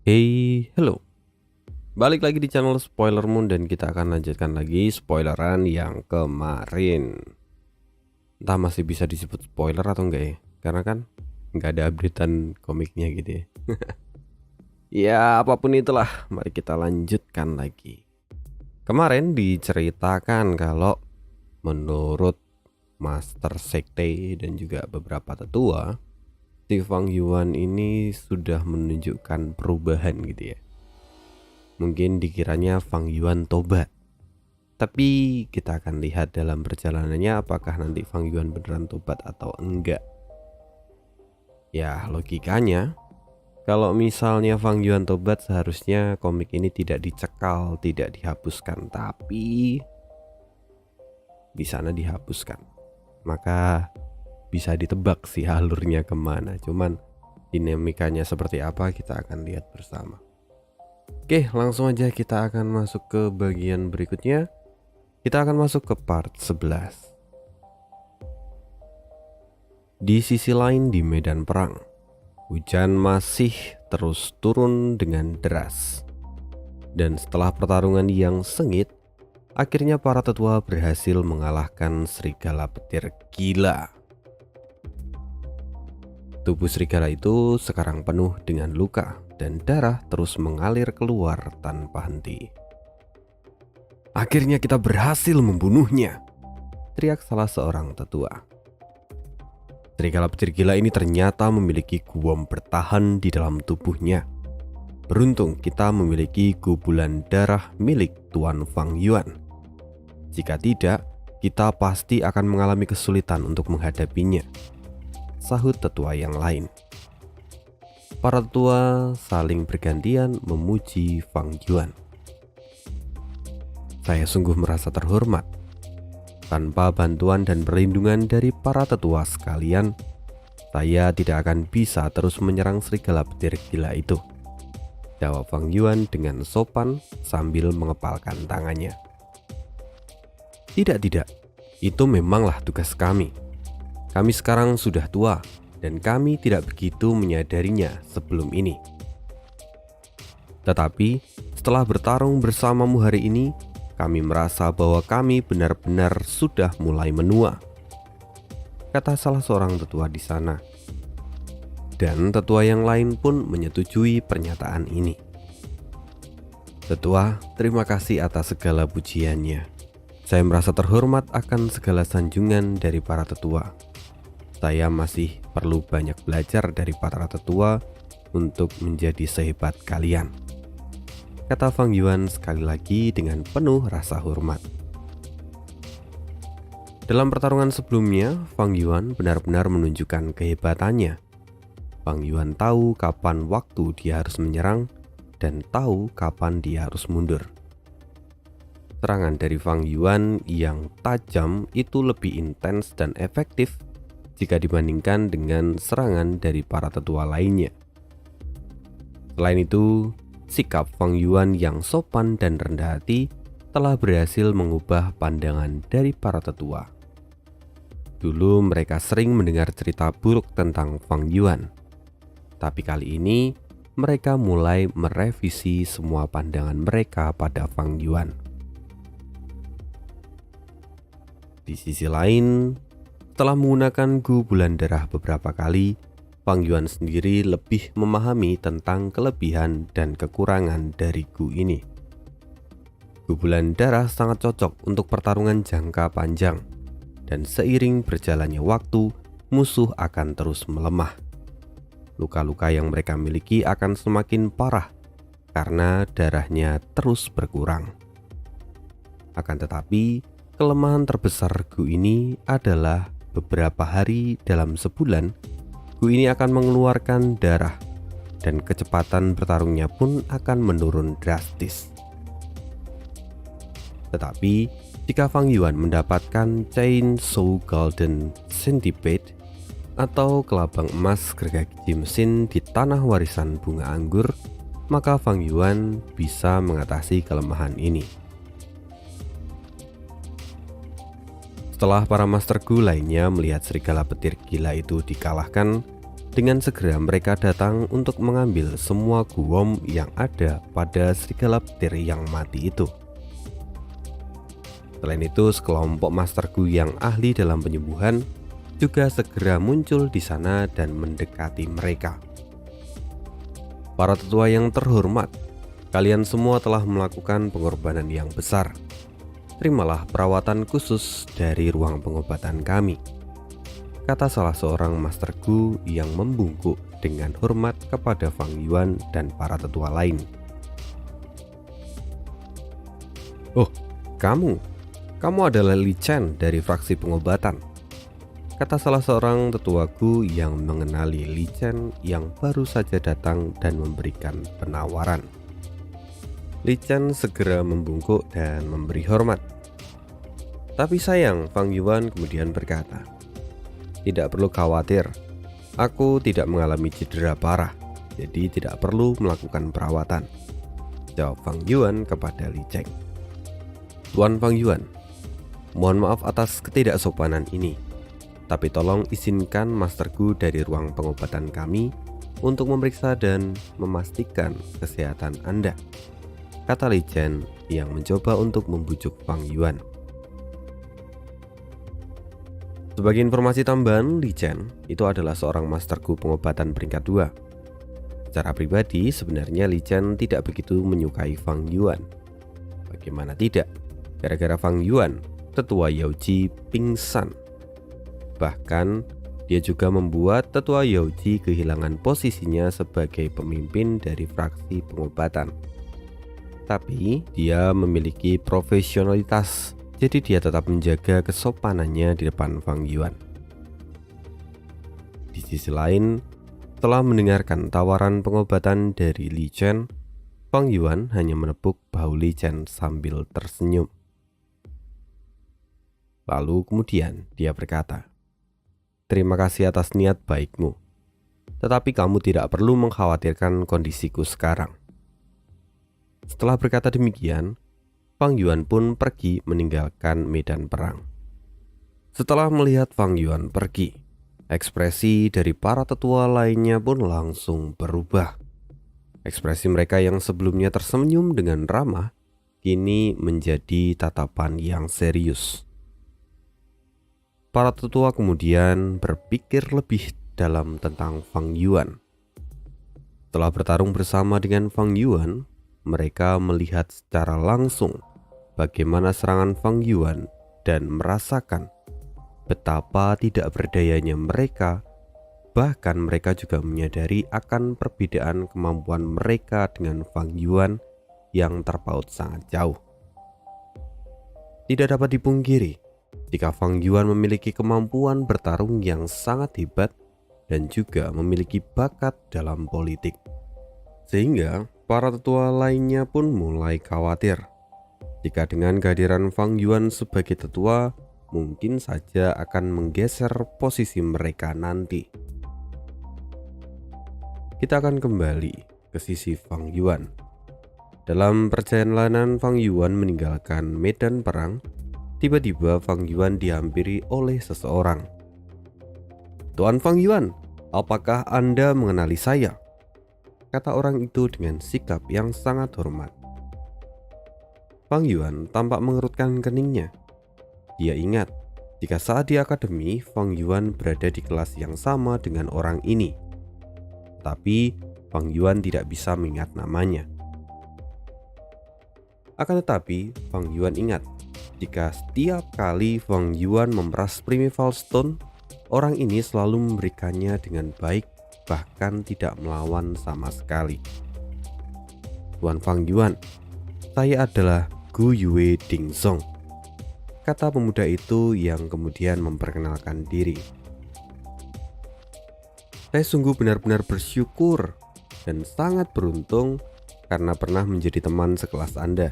Hey, hello. Balik lagi di channel Spoiler Moon dan kita akan lanjutkan lagi spoileran yang kemarin. Entah masih bisa disebut spoiler atau enggak ya? Karena kan nggak ada updatean komiknya gitu ya. Ya, apapun itulah, mari kita lanjutkan lagi. Kemarin diceritakan kalau menurut Master Sekte dan juga beberapa tetua, si Fang Yuan ini sudah menunjukkan perubahan gitu ya. Mungkin dikiranya Fang Yuan tobat. Tapi kita akan lihat dalam perjalanannya apakah nanti Fang Yuan beneran tobat atau enggak. Ya logikanya, kalau misalnya Fang Yuan tobat seharusnya komik ini tidak dicekal, tidak dihapuskan. Tapi di sana dihapuskan. Maka bisa ditebak sih alurnya kemana. Cuman dinamikanya seperti apa kita akan lihat bersama. Oke, langsung aja kita akan masuk ke bagian berikutnya. Kita akan masuk ke part 11. Di sisi lain di medan perang, hujan masih terus turun dengan deras. Dan setelah pertarungan yang sengit, akhirnya para tetua berhasil mengalahkan serigala petir gila. Tubuh serigala itu sekarang penuh dengan luka dan darah terus mengalir keluar tanpa henti. Akhirnya kita berhasil membunuhnya, teriak salah seorang tetua. Serigala petir gila ini ternyata memiliki guam bertahan di dalam tubuhnya. Beruntung kita memiliki gubulan darah milik Tuan Fang Yuan. Jika tidak, kita pasti akan mengalami kesulitan untuk menghadapinya, sahut tetua yang lain. Para tetua saling bergantian memuji Fang Yuan. Saya sungguh merasa terhormat. Tanpa bantuan dan perlindungan dari para tetua sekalian, saya tidak akan bisa terus menyerang serigala petir gila itu, jawab Fang Yuan dengan sopan sambil mengepalkan tangannya. Tidak, itu memanglah tugas kami. Kami sekarang sudah tua dan kami tidak begitu menyadarinya sebelum ini. Tetapi setelah bertarung bersamamu hari ini, kami merasa bahwa kami benar-benar sudah mulai menua, kata salah seorang tetua di sana. Dan tetua yang lain pun menyetujui pernyataan ini. Tetua, terima kasih atas segala pujiannya. Saya merasa terhormat akan segala sanjungan dari para tetua. Saya masih perlu banyak belajar dari para tetua untuk menjadi sehebat kalian, kata Fang Yuan sekali lagi dengan penuh rasa hormat. Dalam pertarungan sebelumnya, Fang Yuan benar-benar menunjukkan kehebatannya. Fang Yuan tahu kapan waktu dia harus menyerang dan tahu kapan dia harus mundur. Serangan dari Fang Yuan yang tajam itu lebih intens dan efektif jika dibandingkan dengan serangan dari para tetua lainnya. Selain itu, sikap Fang Yuan yang sopan dan rendah hati telah berhasil mengubah pandangan dari para tetua. Dulu mereka sering mendengar cerita buruk tentang Fang Yuan, tapi kali ini mereka mulai merevisi semua pandangan mereka pada Fang Yuan. Di sisi lain, setelah menggunakan gubulan darah beberapa kali, Fang Yuan sendiri lebih memahami tentang kelebihan dan kekurangan dari gu ini. Gubulan darah sangat cocok untuk pertarungan jangka panjang, dan seiring berjalannya waktu, musuh akan terus melemah. Luka-luka yang mereka miliki akan semakin parah karena darahnya terus berkurang. Akan tetapi, kelemahan terbesar gu ini adalah beberapa hari dalam sebulan, gu ini akan mengeluarkan darah dan kecepatan bertarungnya pun akan menurun drastis. Tetapi jika Fang Yuan mendapatkan Chainsaw Golden Centipede atau kelabang emas gergaji mesin di tanah warisan bunga anggur, maka Fang Yuan bisa mengatasi kelemahan ini. Setelah para Master Gu lainnya melihat serigala petir gila itu dikalahkan Dengan segera mereka datang untuk mengambil semua guom yang ada pada serigala petir yang mati itu. Selain itu, sekelompok Master Gu yang ahli dalam penyembuhan juga segera muncul di sana dan mendekati mereka. Para tetua yang terhormat, kalian semua telah melakukan pengorbanan yang besar. Terimalah perawatan khusus dari ruang pengobatan kami, kata salah seorang Master Gu yang membungkuk dengan hormat kepada Fang Yuan dan para tetua lain. "Oh, kamu adalah Li Chen dari fraksi pengobatan," kata salah seorang tetua Gu yang mengenali Li Chen yang baru saja datang dan memberikan penawaran. Li Chen segera membungkuk dan memberi hormat. Tapi sayang, Fang Yuan kemudian berkata, "Tidak perlu khawatir, aku tidak mengalami cedera parah, jadi tidak perlu melakukan perawatan," jawab Fang Yuan kepada Li Chen. "Tuan Fang Yuan, mohon maaf atas ketidaksopanan ini, tapi tolong izinkan Master Gu dari ruang pengobatan kami untuk memeriksa dan memastikan kesehatan Anda," kata Li Chen yang mencoba untuk membujuk Fang Yuan. Sebagai informasi tambahan, Li Chen itu adalah seorang Master Gu pengobatan peringkat 2. Secara pribadi, sebenarnya Li Chen tidak begitu menyukai Fang Yuan. Bagaimana tidak? Gara-gara Fang Yuan, tetua Yaoji pingsan. Bahkan, dia juga membuat tetua Yaoji kehilangan posisinya sebagai pemimpin dari fraksi pengobatan. Tapi dia memiliki profesionalitas, jadi dia tetap menjaga kesopanannya di depan Fang Yuan. Di sisi lain, setelah mendengarkan tawaran pengobatan dari Li Chen, Fang Yuan hanya menepuk bahu Li Chen sambil tersenyum. Lalu kemudian dia berkata, "Terima kasih atas niat baikmu, tetapi kamu tidak perlu mengkhawatirkan kondisiku sekarang." Setelah berkata demikian, Fang Yuan pun pergi meninggalkan medan perang. Setelah melihat Fang Yuan pergi, ekspresi dari para tetua lainnya pun langsung berubah. Ekspresi mereka yang sebelumnya tersenyum dengan ramah, kini menjadi tatapan yang serius. Para tetua kemudian berpikir lebih dalam tentang Fang Yuan. Setelah bertarung bersama dengan Fang Yuan, mereka melihat secara langsung bagaimana serangan Fang Yuan dan merasakan betapa tidak berdayanya mereka. Bahkan mereka juga menyadari akan perbedaan kemampuan mereka dengan Fang Yuan yang terpaut sangat jauh. Tidak dapat dipungkiri, jika Fang Yuan memiliki kemampuan bertarung yang sangat hebat dan juga memiliki bakat dalam politik, sehingga para tetua lainnya pun mulai khawatir jika dengan kehadiran Fang Yuan sebagai tetua mungkin saja akan menggeser posisi mereka nanti. Kita akan kembali ke sisi Fang Yuan. Dalam perjalanan Fang Yuan meninggalkan medan perang, tiba-tiba Fang Yuan dihampiri oleh seseorang. "Tuan Fang Yuan, apakah Anda mengenali saya?" kata orang itu dengan sikap yang sangat hormat. Fang Yuan tampak mengerutkan keningnya. Dia ingat jika saat di akademi Fang Yuan berada di kelas yang sama dengan orang ini. Tapi Fang Yuan tidak bisa mengingat namanya. Akan tetapi Fang Yuan ingat jika setiap kali Fang Yuan memeras Primeval Stone, orang ini selalu memberikannya dengan baik, bahkan tidak melawan sama sekali. "Tuan Fang Yuan, saya adalah Gu Yue Dingzong," kata pemuda itu yang kemudian memperkenalkan diri. "Saya sungguh benar-benar bersyukur dan sangat beruntung karena pernah menjadi teman sekelas Anda.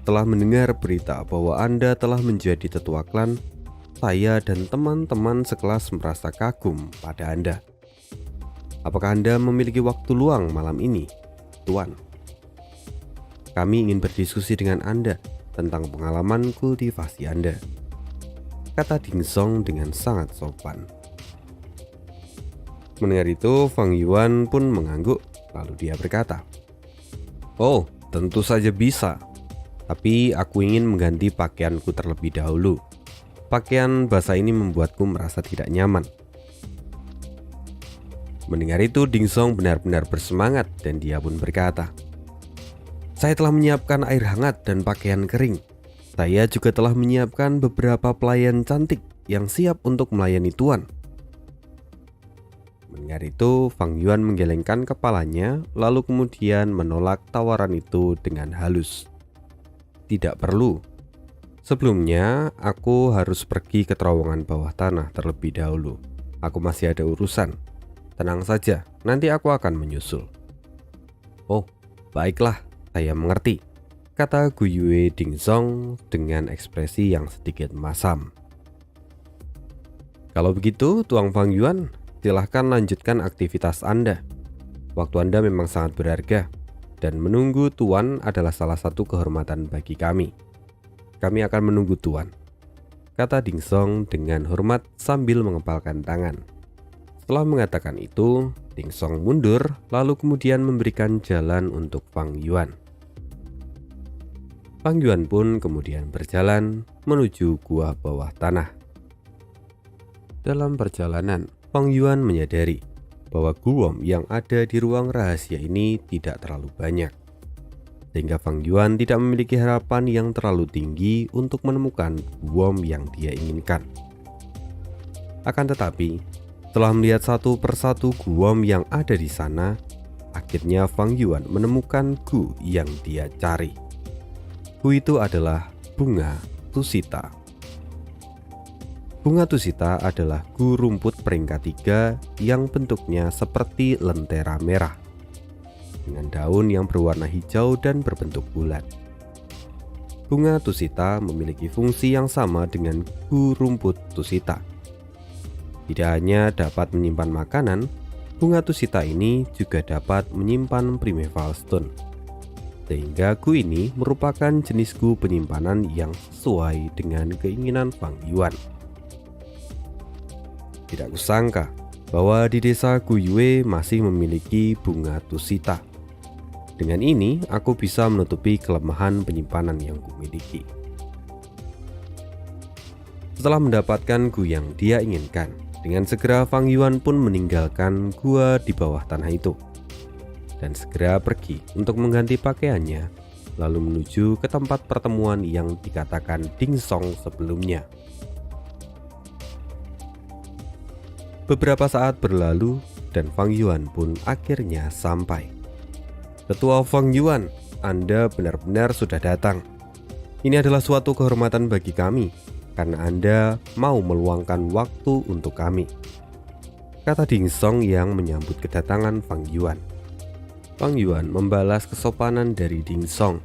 Setelah mendengar berita bahwa Anda telah menjadi tetua klan, saya dan teman-teman sekelas merasa kagum pada Anda. Apakah Anda memiliki waktu luang malam ini, Tuan? Kami ingin berdiskusi dengan Anda tentang pengalaman kultivasi Anda," kata Dingzong dengan sangat sopan. Mendengar itu, Fang Yuan pun mengangguk, lalu dia berkata, "Oh, tentu saja bisa. Tapi aku ingin mengganti pakaianku terlebih dahulu. Pakaian basah ini membuatku merasa tidak nyaman." Mendengar itu, Ding Song benar-benar bersemangat dan dia pun berkata, "Saya telah menyiapkan air hangat dan pakaian kering. Saya juga telah menyiapkan beberapa pelayan cantik yang siap untuk melayani Tuan." Mendengar itu, Fang Yuan menggelengkan kepalanya, lalu kemudian menolak tawaran itu dengan halus. "Tidak perlu. Sebelumnya, aku harus pergi ke terowongan bawah tanah terlebih dahulu. Aku masih ada urusan. Tenang saja, nanti aku akan menyusul." "Oh, baiklah, saya mengerti," kata Gu Yue Ding Song dengan ekspresi yang sedikit masam. "Kalau begitu, Tuan Fang Yuan, silahkan lanjutkan aktivitas Anda. Waktu Anda memang sangat berharga, dan menunggu Tuan adalah salah satu kehormatan bagi kami. Kami akan menunggu Tuan," kata Ding Song dengan hormat sambil mengepalkan tangan. Setelah mengatakan itu, Ding Song mundur lalu kemudian memberikan jalan untuk Fang Yuan. Fang Yuan pun kemudian berjalan menuju gua bawah tanah. Dalam perjalanan, Fang Yuan menyadari bahwa guom yang ada di ruang rahasia ini tidak terlalu banyak, sehingga Fang Yuan tidak memiliki harapan yang terlalu tinggi untuk menemukan guom yang dia inginkan. Akan tetapi, setelah melihat satu persatu guom yang ada di sana, akhirnya Fang Yuan menemukan gu yang dia cari. Gu itu adalah bunga tusita. Bunga tusita adalah gu rumput peringkat 3 yang bentuknya seperti lentera merah, dengan daun yang berwarna hijau dan berbentuk bulat. Bunga tusita memiliki fungsi yang sama dengan gu rumput tusita. Tidak hanya dapat menyimpan makanan, bunga tusita ini juga dapat menyimpan primeval stone, sehingga gu ini merupakan jenis gu penyimpanan yang sesuai dengan keinginan Fang Yuan. Tidak kusangka bahwa di desa Gu Yue masih memiliki bunga tusita. Dengan ini, aku bisa menutupi kelemahan penyimpanan yang kumiliki. Setelah mendapatkan gu yang dia inginkan, dengan segera Fang Yuan pun meninggalkan gua di bawah tanah itu dan segera pergi untuk mengganti pakaiannya, lalu menuju ke tempat pertemuan yang dikatakan Ding Song sebelumnya. Beberapa saat berlalu dan Fang Yuan pun akhirnya sampai. "Ketua Fang Yuan, Anda benar-benar sudah datang. Ini adalah suatu kehormatan bagi kami karena Anda mau meluangkan waktu untuk kami," kata Ding Song yang menyambut kedatangan Fang Yuan. Fang Yuan membalas kesopanan dari Ding Song.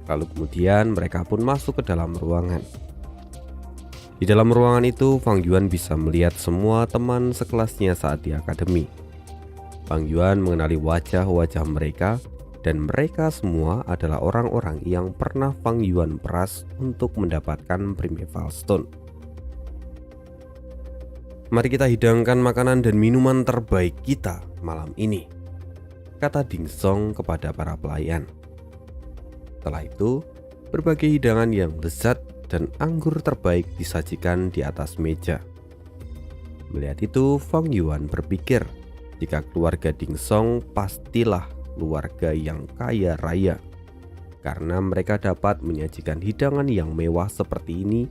Lalu kemudian mereka pun masuk ke dalam ruangan. Di dalam ruangan itu, Fang Yuan bisa melihat semua teman sekelasnya saat di akademi. Fang Yuan mengenali wajah-wajah mereka, dan mereka semua adalah orang-orang yang pernah Fang Yuan peras untuk mendapatkan primeval stone. "Mari kita hidangkan makanan dan minuman terbaik kita malam ini," kata Ding Song kepada para pelayan. Setelah itu, berbagai hidangan yang lezat dan anggur terbaik disajikan di atas meja. Melihat itu, Fang Yuan berpikir jika keluarga Ding Song pastilah keluarga yang kaya raya, karena mereka dapat menyajikan hidangan yang mewah seperti ini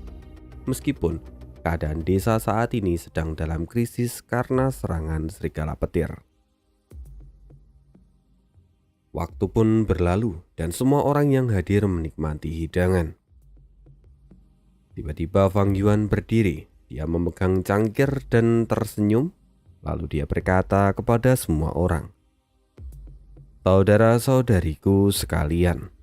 meskipun keadaan desa saat ini sedang dalam krisis karena serangan serigala petir. Waktu pun berlalu dan semua orang yang hadir menikmati hidangan. Tiba-tiba Fang Yuan berdiri, dia memegang cangkir dan tersenyum, lalu dia berkata kepada semua orang, "Saudara-saudariku sekalian,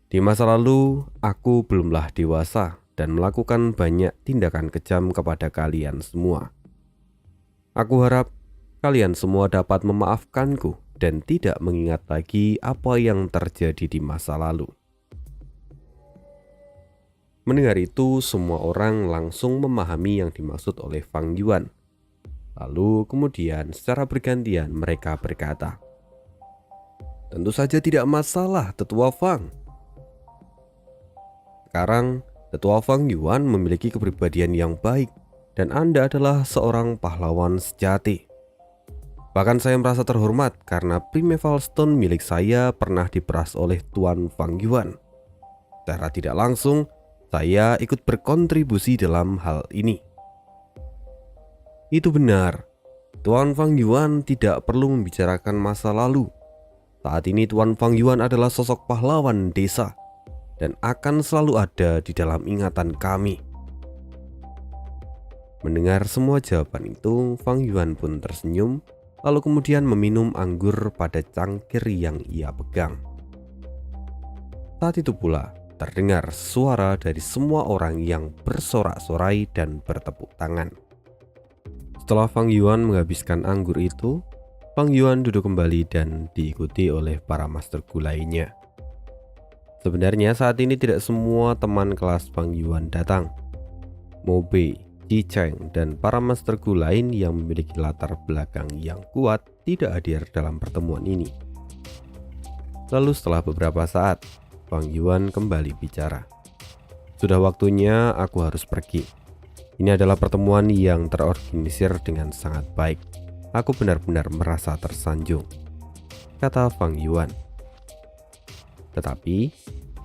di masa lalu aku belumlah dewasa dan melakukan banyak tindakan kejam kepada kalian semua. Aku harap kalian semua dapat memaafkanku dan tidak mengingat lagi apa yang terjadi di masa lalu." Mendengar itu, semua orang langsung memahami yang dimaksud oleh Fang Yuan. Lalu kemudian secara bergantian mereka berkata, "Tentu saja tidak masalah, Tetua Fang. Sekarang Tetua Fang Yuan memiliki kepribadian yang baik dan Anda adalah seorang pahlawan sejati. Bahkan saya merasa terhormat karena Primeval Stone milik saya pernah diperas oleh Tuan Fang Yuan. Secara tidak langsung, saya ikut berkontribusi dalam hal ini." Itu benar. Tuan Fang Yuan tidak perlu membicarakan masa lalu. Saat ini Tuan Fang Yuan adalah sosok pahlawan desa dan akan selalu ada di dalam ingatan kami. Mendengar semua jawaban itu, Fang Yuan pun tersenyum, lalu kemudian meminum anggur pada cangkir yang ia pegang. Saat itu pula terdengar suara dari semua orang yang bersorak-sorai dan bertepuk tangan. Setelah Fang Yuan menghabiskan anggur itu, Fang Yuan duduk kembali dan diikuti oleh para Master Gu lainnya. Sebenarnya saat ini tidak semua teman kelas Fang Yuan datang. Mo Bei, Ji Cheng, dan para Master Gu lain yang memiliki latar belakang yang kuat tidak hadir dalam pertemuan ini. Lalu setelah beberapa saat, Fang Yuan kembali bicara. "Sudah waktunya aku harus pergi. Ini adalah pertemuan yang terorganisir dengan sangat baik. Aku benar-benar merasa tersanjung," kata Fang Yuan. Tetapi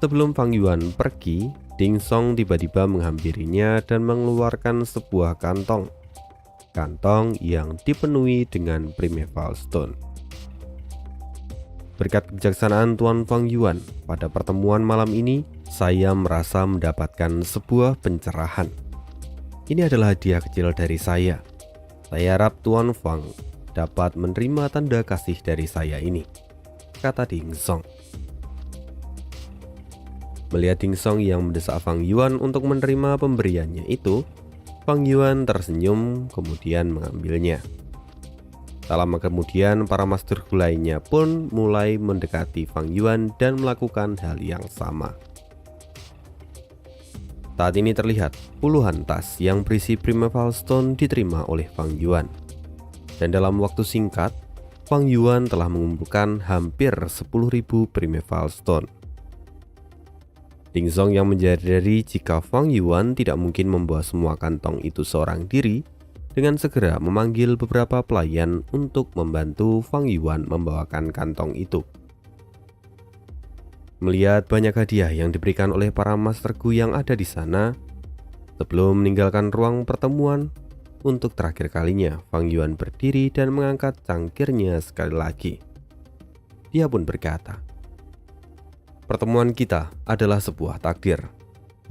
sebelum Fang Yuan pergi, Ding Song tiba-tiba menghampirinya dan mengeluarkan sebuah kantong. Kantong yang dipenuhi dengan Primeval Stone. "Berkat kebijaksanaan Tuan Fang Yuan, pada pertemuan malam ini saya merasa mendapatkan sebuah pencerahan. Ini adalah hadiah kecil dari saya. Saya harap Tuan Fang dapat menerima tanda kasih dari saya ini," kata Ding Song. Melihat Ding Song yang mendesak Fang Yuan untuk menerima pemberiannya itu, Fang Yuan tersenyum kemudian mengambilnya. Tak lama kemudian para Master Gu lainnya pun mulai mendekati Fang Yuan dan melakukan hal yang sama. Saat ini terlihat puluhan tas yang berisi Primeval Stone diterima oleh Fang Yuan. Dan dalam waktu singkat, Fang Yuan telah mengumpulkan hampir 10.000 Primeval Stone. Ding Song yang menyadari jika Fang Yuan tidak mungkin membawa semua kantong itu seorang diri, dengan segera memanggil beberapa pelayan untuk membantu Fang Yuan membawakan kantong itu. Melihat banyak hadiah yang diberikan oleh para Master Gu yang ada di sana, sebelum meninggalkan ruang pertemuan, untuk terakhir kalinya Fang Yuan berdiri dan mengangkat cangkirnya sekali lagi. Dia pun berkata, "Pertemuan kita adalah sebuah takdir.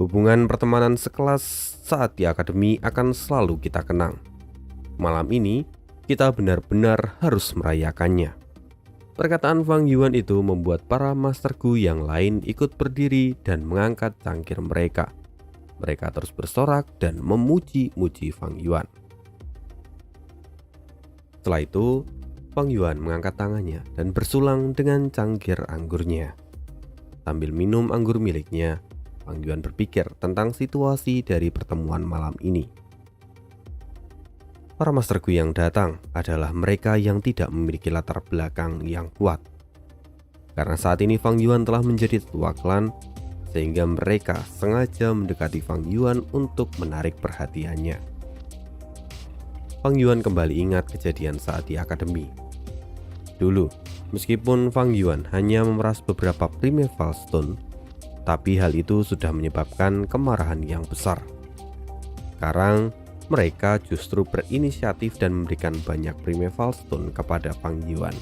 Hubungan pertemanan sekelas saat di akademi akan selalu kita kenang. Malam ini kita benar-benar harus merayakannya." Perkataan Fang Yuan itu membuat para Master Gu yang lain ikut berdiri dan mengangkat cangkir mereka. Mereka terus bersorak dan memuji-muji Fang Yuan. Setelah itu, Fang Yuan mengangkat tangannya dan bersulang dengan cangkir anggurnya. Sambil minum anggur miliknya, Fang Yuan berpikir tentang situasi dari pertemuan malam ini. Para Master Gu yang datang adalah mereka yang tidak memiliki latar belakang yang kuat. Karena saat ini Fang Yuan telah menjadi tetua klan, sehingga mereka sengaja mendekati Fang Yuan untuk menarik perhatiannya. Fang Yuan kembali ingat kejadian saat di akademi. Dulu, meskipun Fang Yuan hanya memeras beberapa Primeval Stone, tapi hal itu sudah menyebabkan kemarahan yang besar. Sekarang, mereka justru berinisiatif dan memberikan banyak Primeval Stone kepada Fang Yuan.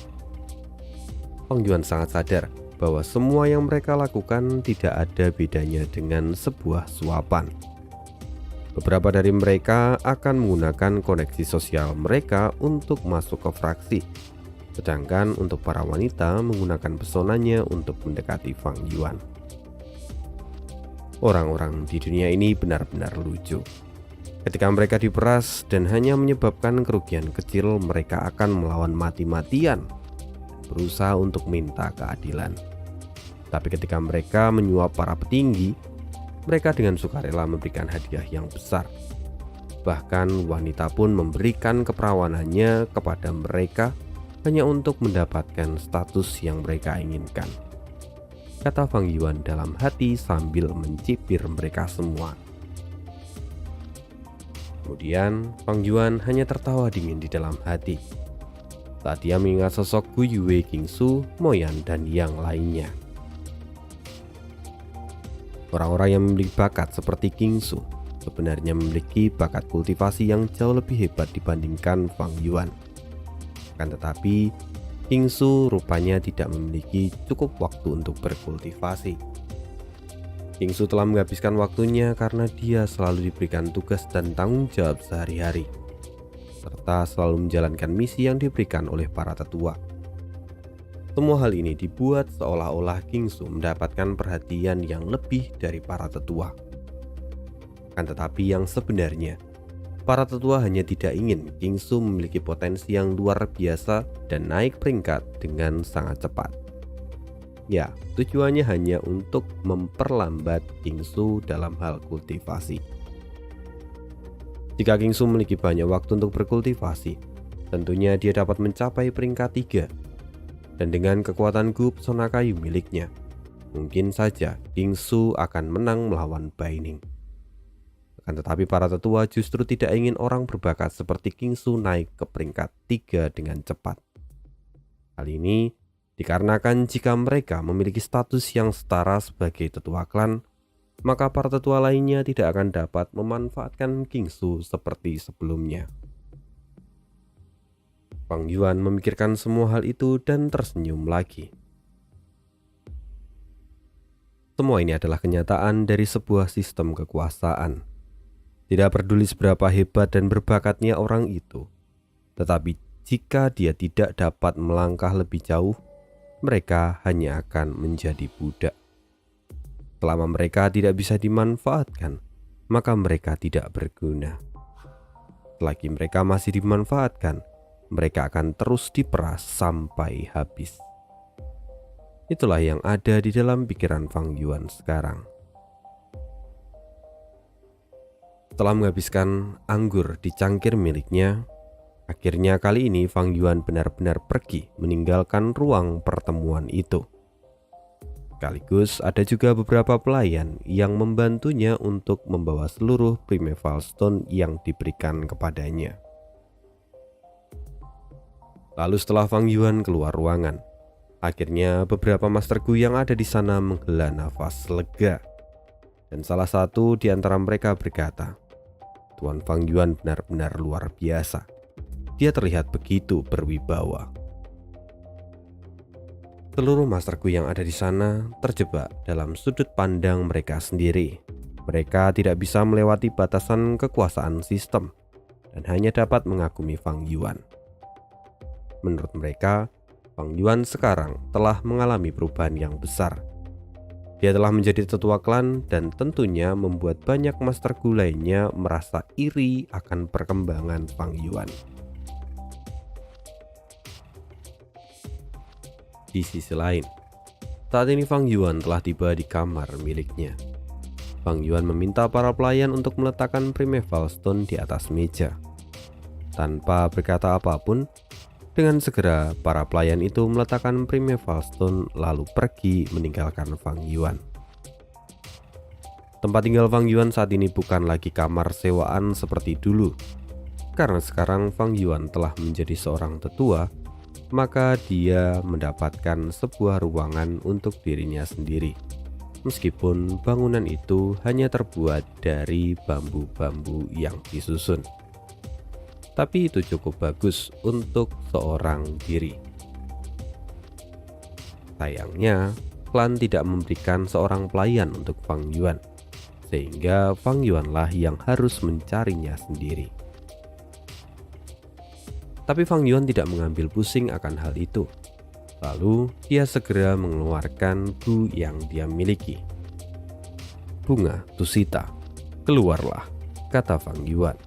Fang Yuan sangat sadar bahwa semua yang mereka lakukan tidak ada bedanya dengan sebuah suapan. Beberapa dari mereka akan menggunakan koneksi sosial mereka untuk masuk ke fraksi, sedangkan untuk para wanita menggunakan pesonanya untuk mendekati Fang Yuan. Orang-orang di dunia ini benar-benar lucu. Ketika mereka diperas dan hanya menyebabkan kerugian kecil, mereka akan melawan mati-matian, berusaha untuk minta keadilan. Tapi ketika mereka menyuap para petinggi, mereka dengan sukarela memberikan hadiah yang besar. Bahkan wanita pun memberikan keperawanannya kepada mereka hanya untuk mendapatkan status yang mereka inginkan, kata Fang Yuan dalam hati sambil mencibir mereka semua. Kemudian Fang Yuan hanya tertawa dingin di dalam hati saat dia mengingat sosok Gu Yue, Qingsu, Mo Yan, dan yang lainnya. Orang-orang yang memiliki bakat seperti Qingsu sebenarnya memiliki bakat kultivasi yang jauh lebih hebat dibandingkan Fang Yuan. Akan tetapi, Qingsu rupanya tidak memiliki cukup waktu untuk berkultivasi. Qingsu telah menghabiskan waktunya karena dia selalu diberikan tugas dan tanggung jawab sehari-hari, serta selalu menjalankan misi yang diberikan oleh para tetua. Semua hal ini dibuat seolah-olah Qingsu mendapatkan perhatian yang lebih dari para tetua. Akan tetapi yang sebenarnya, para tetua hanya tidak ingin Qingsu memiliki potensi yang luar biasa dan naik peringkat dengan sangat cepat. Ya, tujuannya hanya untuk memperlambat Qingsu dalam hal kultivasi. Jika Qingsu memiliki banyak waktu untuk berkultivasi, tentunya dia dapat mencapai peringkat 3. Dan dengan kekuatan Gu Pesona Kayu miliknya, mungkin saja Qingsu akan menang melawan Baining. Akan tetapi para tetua justru tidak ingin orang berbakat seperti Qingsu naik ke peringkat 3 dengan cepat. Hal ini dikarenakan jika mereka memiliki status yang setara sebagai tetua klan, maka para tetua lainnya tidak akan dapat memanfaatkan Qingsu seperti sebelumnya. Fang Yuan memikirkan semua hal itu dan tersenyum lagi. Semua ini adalah kenyataan dari sebuah sistem kekuasaan. Tidak peduli seberapa hebat dan berbakatnya orang itu, tetapi jika dia tidak dapat melangkah lebih jauh, mereka hanya akan menjadi budak. Selama mereka tidak bisa dimanfaatkan, maka mereka tidak berguna. Selagi mereka masih dimanfaatkan, mereka akan terus diperas sampai habis. Itulah yang ada di dalam pikiran Fang Yuan sekarang. Setelah menghabiskan anggur di cangkir miliknya, akhirnya kali ini Fang Yuan benar-benar pergi meninggalkan ruang pertemuan itu. Sekaligus ada juga beberapa pelayan yang membantunya untuk membawa seluruh Primeval Stone yang diberikan kepadanya. Lalu setelah Fang Yuan keluar ruangan, akhirnya beberapa Master Gu yang ada di sana menghela nafas lega. Dan salah satu di antara mereka berkata, "Tuan Fang Yuan benar-benar luar biasa. Dia terlihat begitu berwibawa." Seluruh Master Gu yang ada di sana terjebak dalam sudut pandang mereka sendiri. Mereka tidak bisa melewati batasan kekuasaan sistem dan hanya dapat mengagumi Fang Yuan. Menurut mereka, Fang Yuan sekarang telah mengalami perubahan yang besar. Dia telah menjadi tetua klan dan tentunya membuat banyak Master Gu lainnya merasa iri akan perkembangan Fang Yuan. Di sisi lain, saat ini Fang Yuan telah tiba di kamar miliknya. Fang Yuan meminta para pelayan untuk meletakkan Primeval Stone di atas meja. Tanpa berkata apapun, dengan segera para pelayan itu meletakkan Primeval Stone lalu pergi meninggalkan Fang Yuan. Tempat tinggal Fang Yuan saat ini bukan lagi kamar sewaan seperti dulu. Karena sekarang Fang Yuan telah menjadi seorang tetua, maka dia mendapatkan sebuah ruangan untuk dirinya sendiri. Meskipun bangunan itu hanya terbuat dari bambu-bambu yang disusun, tapi itu cukup bagus untuk seorang diri. Sayangnya, klan tidak memberikan seorang pelayan untuk Fang Yuan, sehingga Fang Yuanlah yang harus mencarinya sendiri. Tapi Fang Yuan tidak mengambil pusing akan hal itu. Lalu dia segera mengeluarkan bu yang dia miliki. "Bunga Tusita, keluarlah," kata Fang Yuan.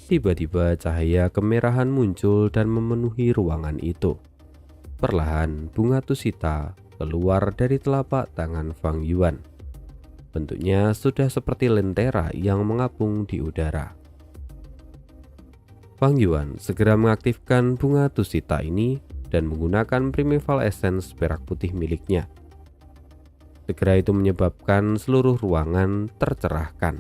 Tiba-tiba cahaya kemerahan muncul dan memenuhi ruangan itu. Perlahan bunga Tusita keluar dari telapak tangan Fang Yuan. Bentuknya sudah seperti lentera yang mengapung di udara. Fang Yuan segera mengaktifkan bunga tusita ini dan menggunakan primeval essence perak putih miliknya. Segera itu menyebabkan seluruh ruangan tercerahkan.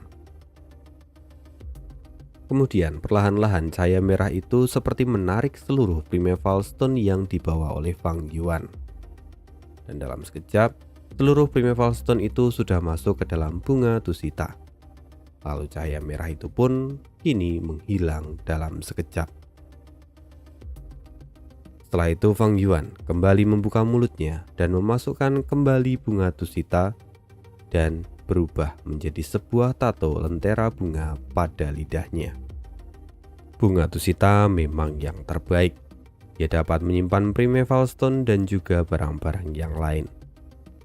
Kemudian perlahan-lahan cahaya merah itu seperti menarik seluruh primeval stone yang dibawa oleh Fang Yuan. Dan dalam sekejap, seluruh primeval stone itu sudah masuk ke dalam bunga tusita. Lalu cahaya merah itu pun kini menghilang dalam sekejap. Setelah itu Fang Yuan kembali membuka mulutnya dan memasukkan kembali bunga tusita dan berubah menjadi sebuah tato lentera bunga pada lidahnya. Bunga tusita memang yang terbaik. Ia dapat menyimpan primeval stone dan juga barang-barang yang lain.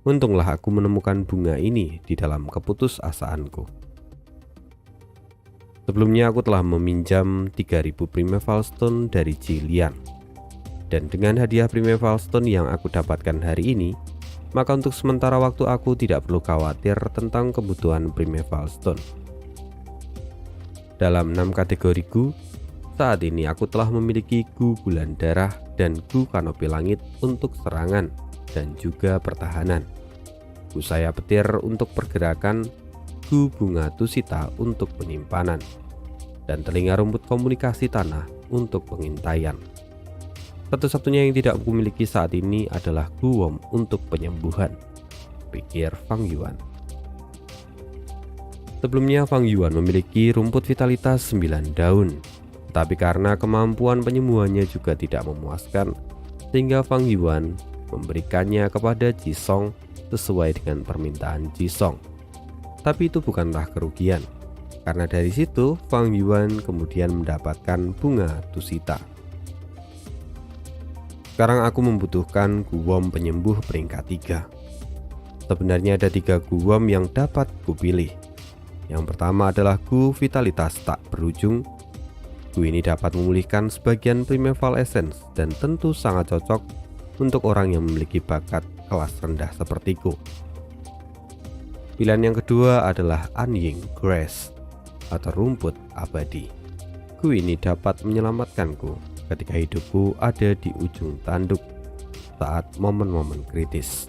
Untunglah aku menemukan bunga ini di dalam keputusasaanku. Sebelumnya aku telah meminjam 3000 primeval stone dari Jilian. Dan dengan hadiah primeval stone yang aku dapatkan hari ini, maka untuk sementara waktu aku tidak perlu khawatir tentang kebutuhan primeval stone. Dalam 6 kategori gu, saat ini aku telah memiliki gu bulan darah dan gu kanopi langit untuk serangan dan juga pertahanan, gu sayap petir untuk pergerakan, gu bunga tusita untuk penyimpanan, dan telinga rumput komunikasi tanah untuk pengintaian. Satu-satunya yang tidak aku miliki saat ini adalah gu wom untuk penyembuhan, pikir Fang Yuan. Sebelumnya Fang Yuan memiliki rumput vitalitas 9 daun, tapi karena kemampuan penyembuhannya juga tidak memuaskan, sehingga Fang Yuan memberikannya kepada Jisong sesuai dengan permintaan Jisong. Tapi itu bukanlah kerugian, karena dari situ Fang Yuan kemudian mendapatkan bunga tusita. Sekarang aku membutuhkan guwom penyembuh peringkat 3. Sebenarnya ada 3 guwom yang dapat kupilih. Yang pertama adalah gu vitalitas tak berujung. Gu ini dapat memulihkan sebagian primeval essence dan tentu sangat cocok untuk orang yang memiliki bakat kelas rendah sepertiku. Pilihan yang kedua adalah Anying Grass atau rumput abadi. Gu ini dapat menyelamatkanku ketika hidupku ada di ujung tanduk saat momen-momen kritis.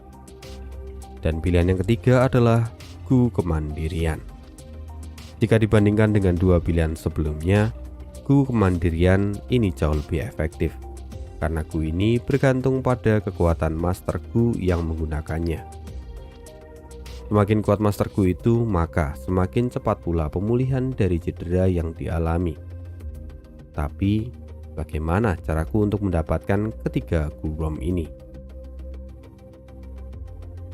Dan pilihan yang ketiga adalah gu kemandirian. Jika dibandingkan dengan 2 pilihan sebelumnya, gu kemandirian ini jauh lebih efektif karena gu ini bergantung pada kekuatan master gu yang menggunakannya. Semakin kuat master gu itu, maka semakin cepat pula pemulihan dari cedera yang dialami. Tapi bagaimana caraku untuk mendapatkan ketiga gu wom ini?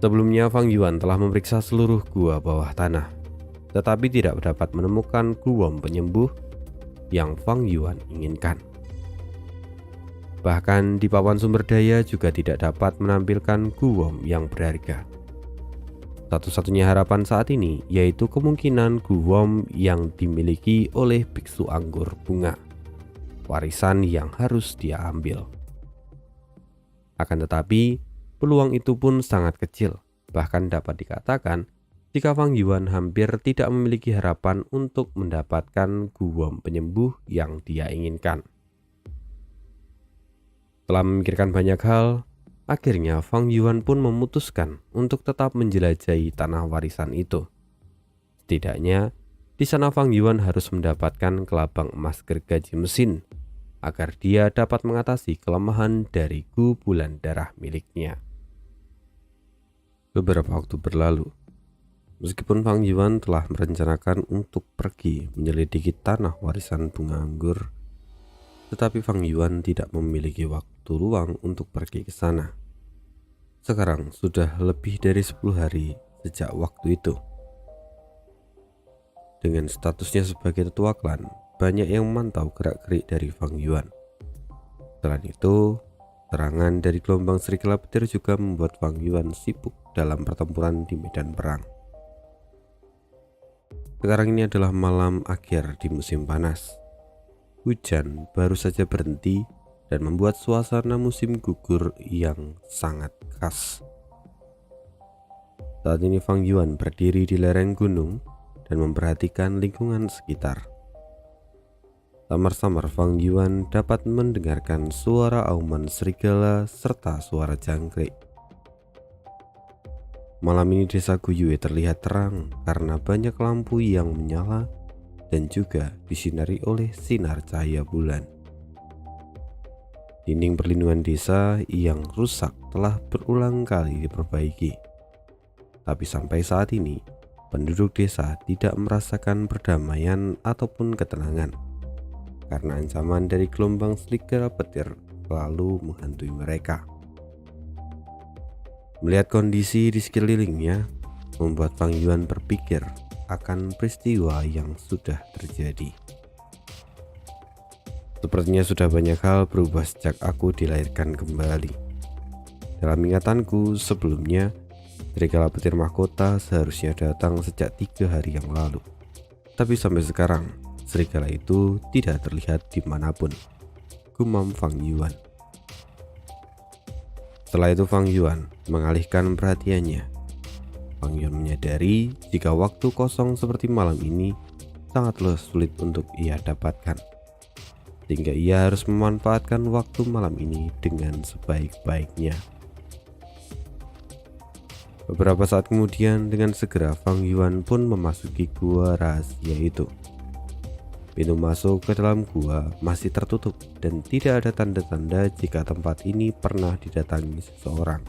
Sebelumnya Fang Yuan telah memeriksa seluruh gua bawah tanah, tetapi tidak dapat menemukan gu wom penyembuh yang Fang Yuan inginkan. Bahkan di papan sumber daya juga tidak dapat menampilkan gu wom yang berharga. Satu-satunya harapan saat ini yaitu kemungkinan gu wom yang dimiliki oleh biksu anggur bunga, warisan yang harus dia ambil. Akan tetapi peluang itu pun sangat kecil, bahkan dapat dikatakan jika Fang Yuan hampir tidak memiliki harapan untuk mendapatkan gu wom penyembuh yang dia inginkan. Setelah memikirkan banyak hal, akhirnya Fang Yuan pun memutuskan untuk tetap menjelajahi tanah warisan itu. Setidaknya, di sana Fang Yuan harus mendapatkan kelabang emas gergaji mesin agar dia dapat mengatasi kelemahan dari gu bulan darah miliknya. Beberapa waktu berlalu. Meskipun Fang Yuan telah merencanakan untuk pergi menyelidiki tanah warisan bunga anggur, tetapi Fang Yuan tidak memiliki waktu luang untuk pergi ke sana. Sekarang sudah lebih dari 10 hari sejak waktu itu. Dengan statusnya sebagai tetua klan, banyak yang memantau gerak-gerik dari Fang Yuan. Selain itu, serangan dari gelombang serigala petir juga membuat Fang Yuan sibuk dalam pertempuran di medan perang. Sekarang ini adalah malam akhir di musim panas. Hujan baru saja berhenti dan membuat suasana musim gugur yang sangat khas. Saat ini Fang Yuan berdiri di lereng gunung dan memperhatikan lingkungan sekitar. Samar-samar Fang Yuan dapat mendengarkan suara auman serigala serta suara jangkrik. Malam ini desa Guyue terlihat terang karena banyak lampu yang menyala dan juga disinari oleh sinar cahaya bulan. Dinding perlindungan desa yang rusak telah berulang kali diperbaiki. Tapi sampai saat ini, penduduk desa tidak merasakan perdamaian ataupun ketenangan karena ancaman dari gelombang serigala petir selalu menghantui mereka. Melihat kondisi di sekelilingnya, membuat Fang Yuan berpikir akan peristiwa yang sudah terjadi. Sepertinya sudah banyak hal berubah sejak aku dilahirkan kembali. Dalam ingatanku sebelumnya, serigala petir mahkota seharusnya datang sejak 3 hari yang lalu. Tapi sampai sekarang, serigala itu tidak terlihat dimanapun, gumam Fang Yuan. Setelah itu Fang Yuan mengalihkan perhatiannya. Fang Yuan menyadari jika waktu kosong seperti malam ini sangatlah sulit untuk ia dapatkan, sehingga ia harus memanfaatkan waktu malam ini dengan sebaik-baiknya. Beberapa saat kemudian, dengan segera Fang Yuan pun memasuki gua rahasia itu. Pintu masuk ke dalam gua masih tertutup dan tidak ada tanda-tanda jika tempat ini pernah didatangi seseorang.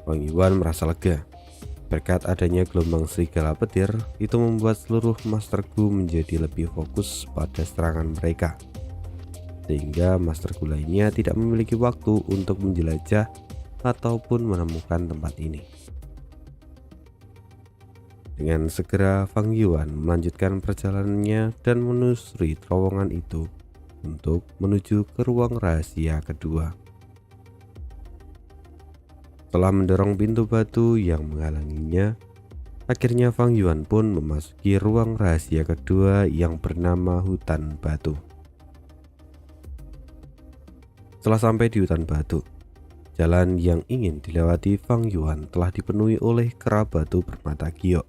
Fang Yuan merasa lega. Berkat adanya gelombang serigala petir, itu membuat seluruh masterku menjadi lebih fokus pada serangan mereka, sehingga masterku lainnya tidak memiliki waktu untuk menjelajah ataupun menemukan tempat ini. Dengan segera Fang Yuan melanjutkan perjalanannya dan menelusuri terowongan itu untuk menuju ke ruang rahasia kedua. Setelah mendorong pintu batu yang menghalanginya, akhirnya Fang Yuan pun memasuki ruang rahasia kedua yang bernama hutan batu. Setelah sampai di hutan batu, jalan yang ingin dilewati Fang Yuan telah dipenuhi oleh kera batu bermata giok.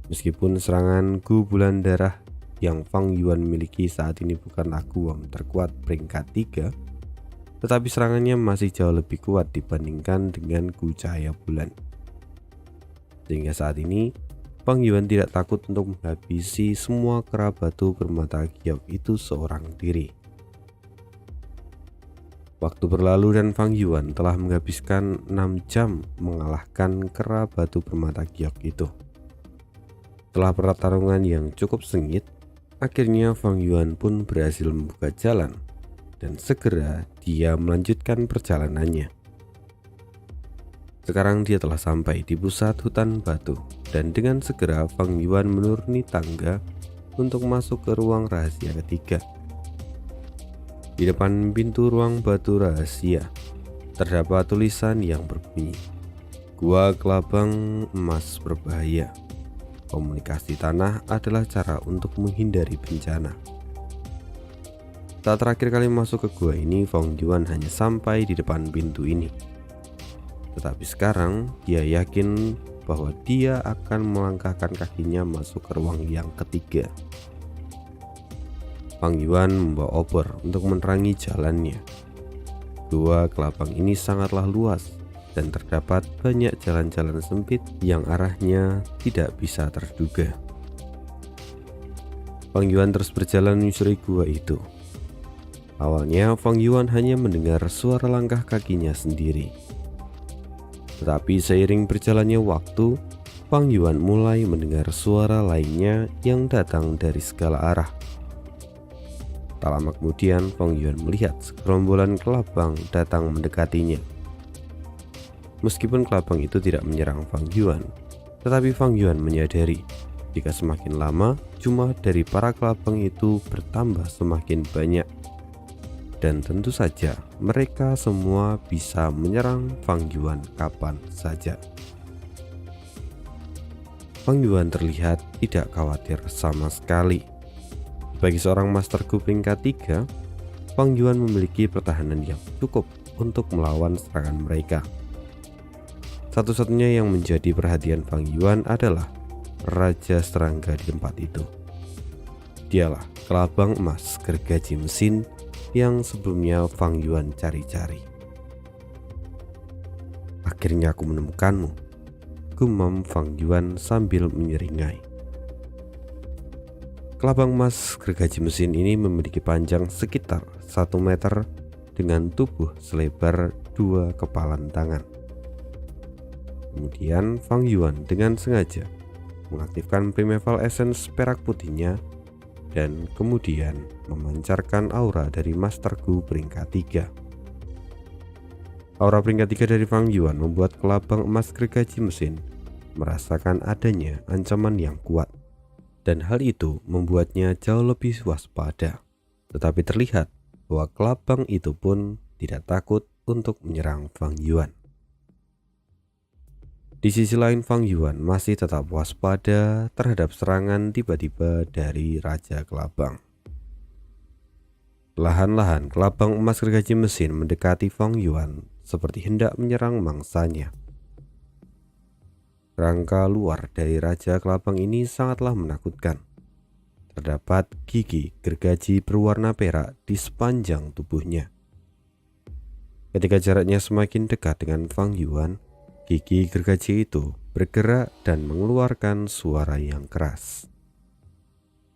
Meskipun serangan gubulan darah yang Fang Yuan miliki saat ini bukanlah guam terkuat peringkat 3, tetapi serangannya masih jauh lebih kuat dibandingkan dengan gu cahaya bulan. Sehingga saat ini Fang Yuan tidak takut untuk menghabisi semua kera batu bermata giok itu seorang diri. Waktu berlalu dan Fang Yuan telah menghabiskan 6 jam mengalahkan kera batu bermata giok itu. Setelah pertarungan yang cukup sengit, akhirnya Fang Yuan pun berhasil membuka jalan dan segera dia melanjutkan perjalanannya. Sekarang dia telah sampai di pusat hutan batu dan dengan segera Fang Yuan menuruni tangga untuk masuk ke ruang rahasia ketiga. Di depan pintu ruang batu rahasia terdapat tulisan yang berbunyi, "Gua Kelabang Emas berbahaya. Komunikasi tanah adalah cara untuk menghindari bencana." Saat terakhir kali masuk ke gua ini, Fang Yuan hanya sampai di depan pintu ini. Tetapi sekarang dia yakin bahwa dia akan melangkahkan kakinya masuk ke ruang yang ketiga. Fang Yuan membawa obor untuk menerangi jalannya. Gua Kelabang ini sangatlah luas dan terdapat banyak jalan-jalan sempit yang arahnya tidak bisa terduga. Fang Yuan terus berjalan menyusuri gua itu. Awalnya Fang Yuan hanya mendengar suara langkah kakinya sendiri. Tetapi seiring berjalannya waktu, Fang Yuan mulai mendengar suara lainnya yang datang dari segala arah. Tak lama kemudian Fang Yuan melihat segerombolan kelabang datang mendekatinya. Meskipun kelabang itu tidak menyerang Fang Yuan, tetapi Fang Yuan menyadari jika semakin lama jumlah dari para kelabang itu bertambah semakin banyak. Dan tentu saja mereka semua bisa menyerang Fang Yuan kapan saja. Fang Yuan terlihat tidak khawatir sama sekali. Bagi seorang Master Gu peringkat 3, Fang Yuan memiliki pertahanan yang cukup untuk melawan serangan mereka. Satu-satunya yang menjadi perhatian Fang Yuan adalah raja serangga di tempat itu. Dialah kelabang emas gergaji mesin yang sebelumnya Fang Yuan cari-cari. "Akhirnya aku menemukanmu," gumam Fang Yuan sambil menyeringai. Kelabang emas gergaji mesin ini memiliki panjang sekitar 1 meter dengan tubuh selebar 2 kepalan tangan. Kemudian Fang Yuan dengan sengaja mengaktifkan Primeval Essence perak putihnya dan kemudian memancarkan aura dari Master Gu peringkat 3. Aura peringkat 3 dari Fang Yuan membuat kelabang emas gergaji mesin merasakan adanya ancaman yang kuat, dan hal itu membuatnya jauh lebih waspada. Tetapi terlihat bahwa kelabang itu pun tidak takut untuk menyerang Fang Yuan. Di sisi lain, Fang Yuan masih tetap waspada terhadap serangan tiba-tiba dari Raja Kelabang. Perlahan-lahan kelabang emas gergaji mesin mendekati Fang Yuan seperti hendak menyerang mangsanya. Rangka luar dari Raja Kelabang ini sangatlah menakutkan. Terdapat gigi gergaji berwarna perak di sepanjang tubuhnya. Ketika jaraknya semakin dekat dengan Fang Yuan, gigi gergaji itu bergerak dan mengeluarkan suara yang keras.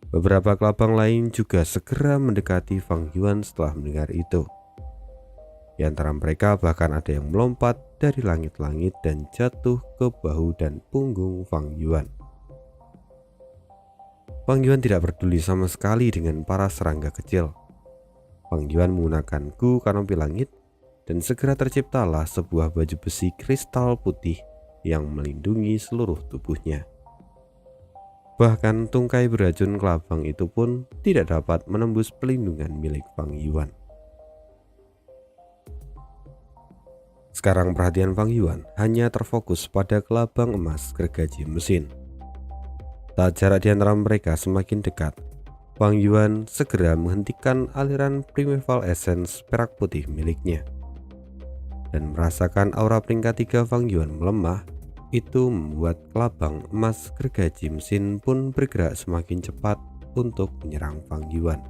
Beberapa kelabang lain juga segera mendekati Fang Yuan setelah mendengar itu. Di antara mereka bahkan ada yang melompat dari langit-langit dan jatuh ke bahu dan punggung Fang Yuan. Fang Yuan tidak peduli sama sekali dengan para serangga kecil. Fang Yuan menggunakan Gu Kanopi Langit dan segera terciptalah sebuah baju besi kristal putih yang melindungi seluruh tubuhnya. Bahkan tungkai beracun kelabang itu pun tidak dapat menembus pelindungan milik Fang Yuan. Sekarang perhatian Fang Yuan hanya terfokus pada kelabang emas gergaji mesin. Saat jarak di antara mereka semakin dekat, Fang Yuan segera menghentikan aliran Primeval Essence perak putih miliknya. Dan merasakan aura peringkat 3 Fang Yuan melemah, itu membuat kelabang emas gergaji mesin pun bergerak semakin cepat untuk menyerang Fang Yuan.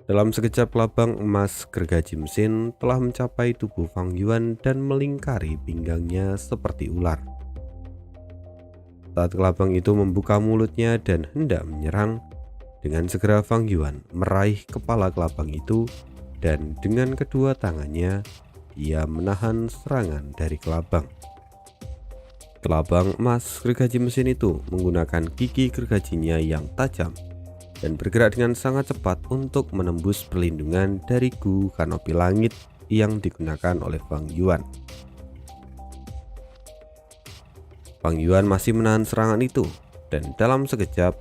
Dalam sekejap kelabang emas gergaji mesin telah mencapai tubuh Fang Yuan dan melingkari pinggangnya seperti ular. Saat kelabang itu membuka mulutnya dan hendak menyerang, dengan segera Fang Yuan meraih kepala kelabang itu dan dengan kedua tangannya ia menahan serangan dari kelabang. Kelabang emas gergaji mesin itu menggunakan gigi gergajinya yang tajam dan bergerak dengan sangat cepat untuk menembus perlindungan dari Gu Kanopi Langit yang digunakan oleh Fang Yuan. Fang Yuan masih menahan serangan itu dan dalam sekejap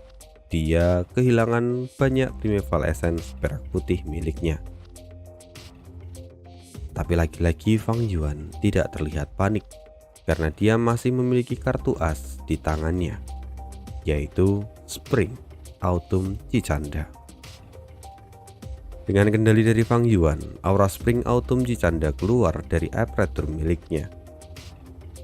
dia kehilangan banyak Primeval Essence perak putih miliknya. Tapi lagi-lagi Fang Yuan tidak terlihat panik karena dia masih memiliki kartu as di tangannya, yaitu Spring Autumn Cicanda. Dengan kendali dari Fang Yuan, aura Spring Autumn Cicanda keluar dari aperture miliknya.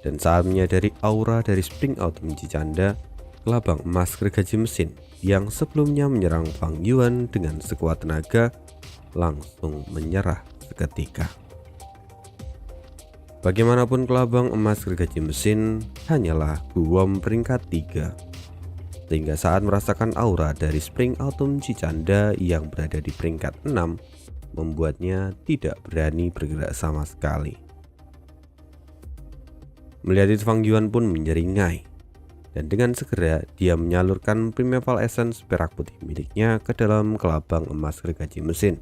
Dan saat menyadari aura dari Spring Autumn Cicanda, kelabang emas gergaji mesin yang sebelumnya menyerang Fang Yuan dengan sekuat tenaga langsung menyerah seketika. Bagaimanapun kelabang emas gergaji mesin hanyalah Guwom peringkat 3. Sehingga saat merasakan aura dari Spring Autumn Cicanda yang berada di peringkat 6 membuatnya tidak berani bergerak sama sekali. Melihat itu Fang Yuan pun menyeringai dan dengan segera dia menyalurkan Primeval Essence perak putih miliknya ke dalam kelabang emas gergaji mesin.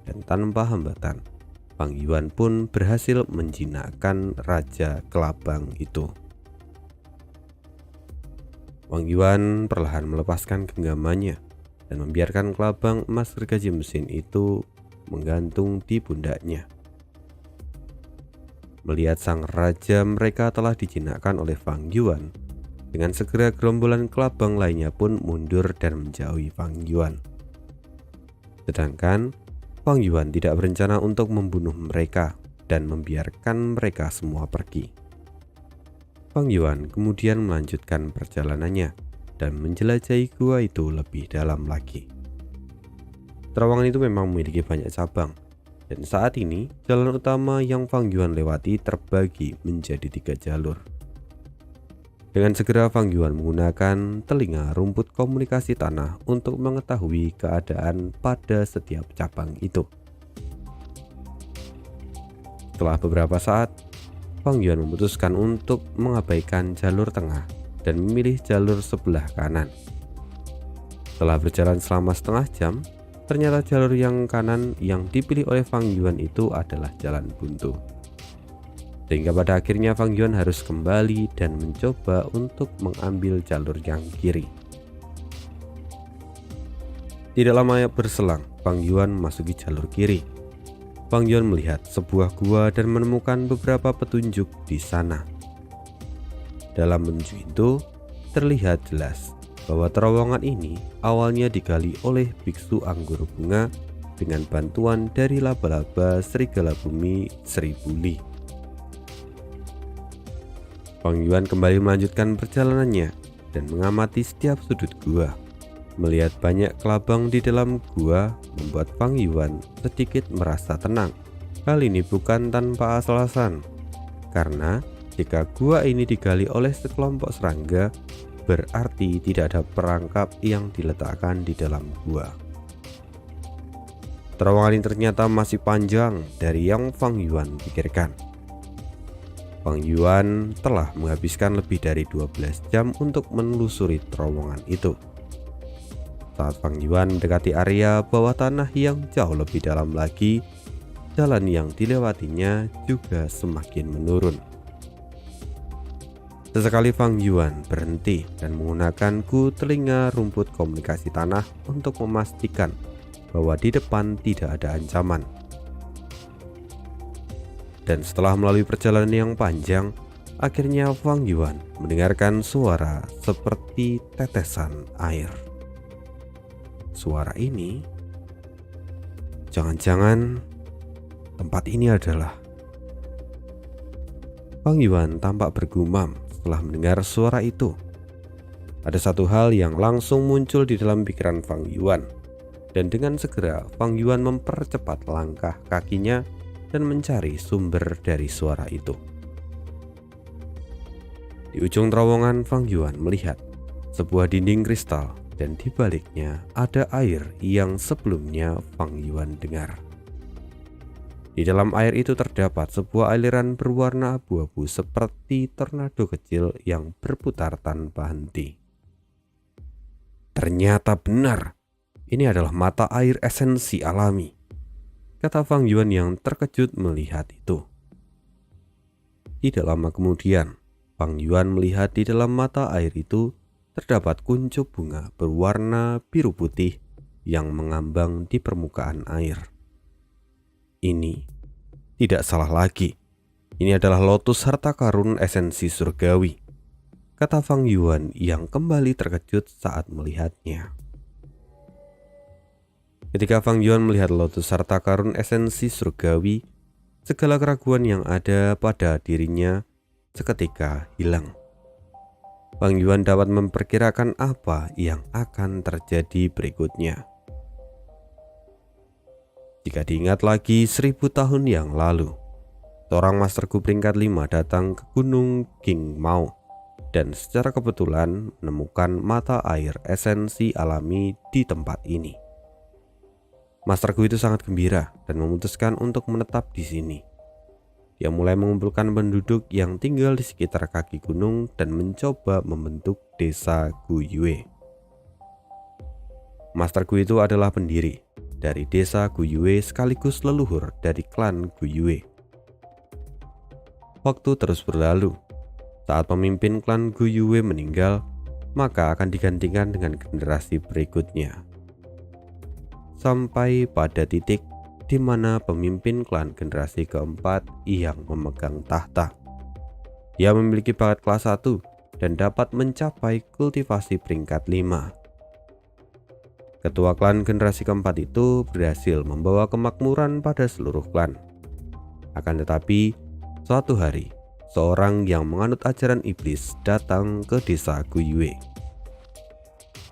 Dan tanpa hambatan Fang Yuan pun berhasil menjinakkan Raja Kelabang itu. Fang Yuan perlahan melepaskan genggamannya dan membiarkan kelabang emas gergaji mesin itu menggantung di pundaknya. Melihat sang raja mereka telah dijinakkan oleh Fang Yuan, dengan segera gerombolan kelabang lainnya pun mundur dan menjauhi Fang Yuan. Sedangkan Fang Yuan tidak berencana untuk membunuh mereka dan membiarkan mereka semua pergi. Fang Yuan kemudian melanjutkan perjalanannya dan menjelajahi gua itu lebih dalam lagi. Terowongan itu memang memiliki banyak cabang, dan saat ini jalan utama yang Fang Yuan lewati terbagi menjadi 3 jalur. Dengan segera Fang Yuan menggunakan telinga rumput komunikasi tanah untuk mengetahui keadaan pada setiap cabang itu. Setelah beberapa saat, Fang Yuan memutuskan untuk mengabaikan jalur tengah dan memilih jalur sebelah kanan. Setelah berjalan selama setengah jam, ternyata jalur yang kanan yang dipilih oleh Fang Yuan itu adalah jalan buntu. Sehingga pada akhirnya Fang Yuan harus kembali dan mencoba untuk mengambil jalur yang kiri. Tidak lama berselang, Fang Yuan memasuki jalur kiri. Fang Yuan melihat sebuah gua dan menemukan beberapa petunjuk di sana. Dalam menuju itu, terlihat jelas bahwa terowongan ini awalnya digali oleh biksu anggur bunga dengan bantuan dari laba-laba serigala bumi 1000 li. Fang Yuan kembali melanjutkan perjalanannya dan mengamati setiap sudut gua. Melihat banyak kelabang di dalam gua membuat Fang Yuan sedikit merasa tenang. Hal ini bukan tanpa alasan, karena jika gua ini digali oleh sekelompok serangga, berarti tidak ada perangkap yang diletakkan di dalam gua. Terowongan ini ternyata masih panjang dari yang Fang Yuan pikirkan. Fang Yuan telah menghabiskan lebih dari 12 jam untuk menelusuri terowongan itu. Saat Fang Yuan mendekati area bawah tanah yang jauh lebih dalam lagi, jalan yang dilewatinya juga semakin menurun. Sesekali Fang Yuan berhenti dan menggunakan telinga rumput komunikasi tanah untuk memastikan bahwa di depan tidak ada ancaman. Dan setelah melalui perjalanan yang panjang, akhirnya Fang Yuan mendengarkan suara seperti tetesan air. Suara ini, jangan-jangan tempat ini adalah... Fang Yuan tampak bergumam setelah mendengar suara itu. Ada satu hal yang langsung muncul di dalam pikiran Fang Yuan, dan dengan segera Fang Yuan mempercepat langkah kakinya dan mencari sumber dari suara itu. Di ujung terowongan, Fang Yuan melihat sebuah dinding kristal dan di baliknya ada air yang sebelumnya Fang Yuan dengar. Di dalam air itu terdapat sebuah aliran berwarna abu-abu seperti tornado kecil yang berputar tanpa henti. Ternyata benar, ini adalah mata air esensi alami, kata Fang Yuan yang terkejut melihat itu. Tidak lama kemudian, Fang Yuan melihat di dalam mata air itu terdapat kuncup bunga berwarna biru putih yang mengambang di permukaan air. Ini tidak salah lagi. Ini adalah lotus harta karun esensi surgawi, kata Fang Yuan yang kembali terkejut saat melihatnya. Ketika Fang Yuan melihat lotus harta karun esensi surgawi, segala keraguan yang ada pada dirinya seketika hilang. Fang Yuan dapat memperkirakan apa yang akan terjadi berikutnya. Jika diingat lagi 1000 tahun yang lalu, seorang masterku peringkat 5 datang ke Gunung Qingmao dan secara kebetulan menemukan mata air esensi alami di tempat ini. Masterku itu sangat gembira dan memutuskan untuk menetap di sini. Dia mulai mengumpulkan penduduk yang tinggal di sekitar kaki gunung dan mencoba membentuk desa Guyue. Masterku itu adalah pendiri dari desa Guyue sekaligus leluhur dari klan Guyue. Waktu terus berlalu. Saat pemimpin klan Guyue meninggal, maka akan digantikan dengan generasi berikutnya. Sampai pada titik di mana pemimpin klan generasi keempat yang memegang tahta. Dia memiliki bakat kelas 1 dan dapat mencapai kultivasi peringkat 5. Ketua klan generasi keempat itu berhasil membawa kemakmuran pada seluruh klan. Akan tetapi, suatu hari, seorang yang menganut ajaran iblis datang ke desa Guyue.